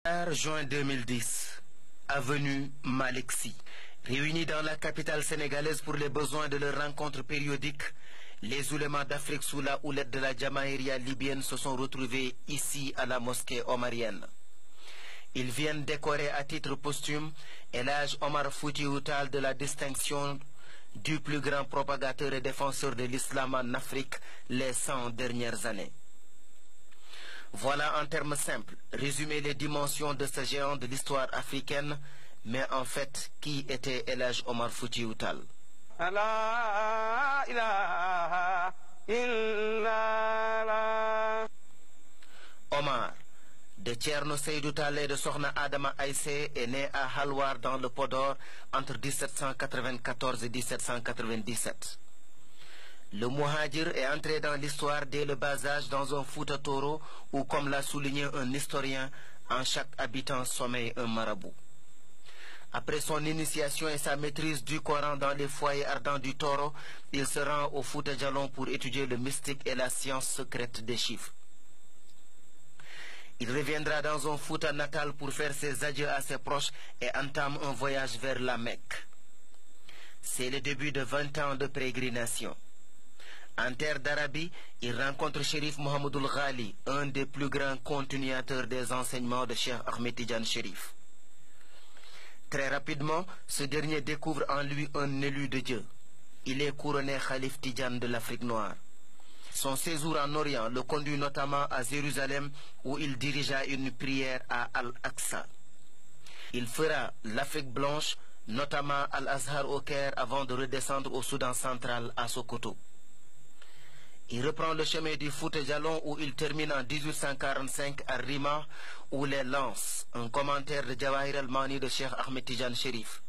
Juin 2010, avenue Malick Sy. Réunis dans la capitale sénégalaise pour les besoins de leur rencontre périodique, les oulémas d'Afrique sous la houlette de la Jamaïria libyenne se sont retrouvés ici à la mosquée omarienne. Ils viennent décorer à titre posthume El Hadj Omar Foutiyou Tall de la distinction du plus grand propagateur et défenseur de l'islam en Afrique les 100 dernières années. Voilà en termes simples, résumer les dimensions de ce géant de l'histoire africaine, mais en fait, qui était El Hadj Omar Foutiyou Tall? Omar, de Thierno Seydou Tall et de Sokhna Adama Aïssé, est né à Halwar dans le Podor entre 1794 et 1797. Le Mouhadjir est entré dans l'histoire dès le bas âge dans un Fouta Toro où, comme l'a souligné un historien, en chaque habitant sommeille un marabout. Après son initiation et sa maîtrise du Coran dans les foyers ardents du Toro, il se rend au Fouta Djalon pour étudier le mystique et la science secrète des chiffres. Il reviendra dans son Fouta natal pour faire ses adieux à ses proches et entame un voyage vers la Mecque. C'est le début de 20 ans de pérégrination. En terre d'Arabie, il rencontre Chérif Mohammedoul Ghali, un des plus grands continuateurs des enseignements de Cheikh Ahmed Tidiane Chérif. Très rapidement, ce dernier découvre en lui un élu de Dieu. Il est couronné Khalif Tidiane de l'Afrique noire. Son séjour en Orient le conduit notamment à Jérusalem où il dirigea une prière à Al-Aqsa. Il fera l'Afrique blanche, notamment Al-Azhar au Caire, avant de redescendre au Soudan central à Sokoto. Il reprend le chemin du Fouta Djalon où il termine en 1845 à Rima, où les lance un commentaire de Jawahir al-Mani de Cheikh Ahmed Tidiane Chérif.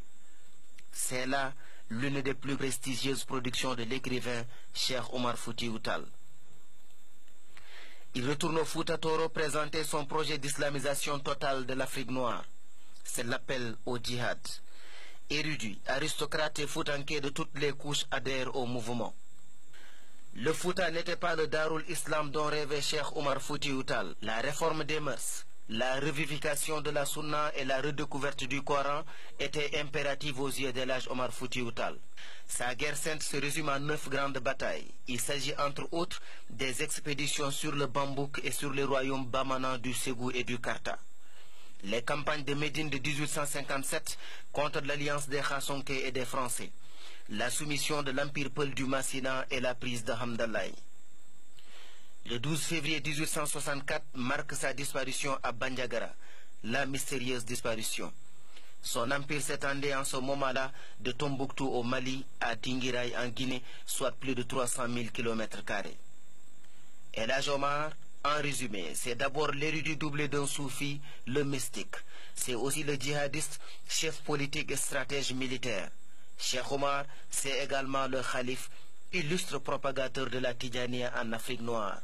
C'est là l'une des plus prestigieuses productions de l'écrivain Cheikh Omar Foutiyou Tall. Il retourne au Fouta Toro présenter son projet d'islamisation totale de l'Afrique noire. C'est l'appel au djihad. Érudits, aristocrates et foutanké de toutes les couches adhèrent au mouvement. Le Fouta n'était pas le Darul Islam dont rêvait Cheikh Omar Foutiyou Tall. La réforme des mœurs, la revivification de la Sunna et la redécouverte du Coran étaient impératives aux yeux d'El Hadj Omar Foutiyou Tall. Sa guerre sainte se résume en 9 grandes batailles. Il s'agit entre autres des expéditions sur le Bambouk et sur les royaumes Bamana du Ségou et du Karta. Les campagnes de Médine de 1857 contre l'alliance des Khassonké et des Français. La soumission de l'empire Peul du Massina et la prise de Hamdallaye. Le 12 février 1864 marque sa disparition à Bandiagara, la mystérieuse disparition. Son empire s'étendait en ce moment-là de Tombouctou au Mali à Dinguiraye en Guinée, soit plus de 300 000 km². El Hadj Omar, en résumé, c'est d'abord l'érudit doublé d'un soufi, le mystique. C'est aussi le djihadiste, chef politique et stratège militaire. Cheikh Omar, c'est également le Khalif, illustre propagateur de la Tidjaniya en Afrique noire.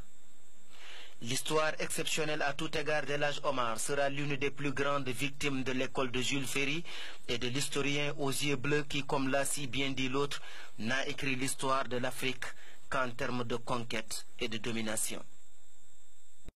L'histoire exceptionnelle à tout égard d'El Hadj Omar sera l'une des plus grandes victimes de l'école de Jules Ferry et de l'historien aux yeux bleus qui, comme l'a si bien dit l'autre, n'a écrit l'histoire de l'Afrique qu'en termes de conquête et de domination.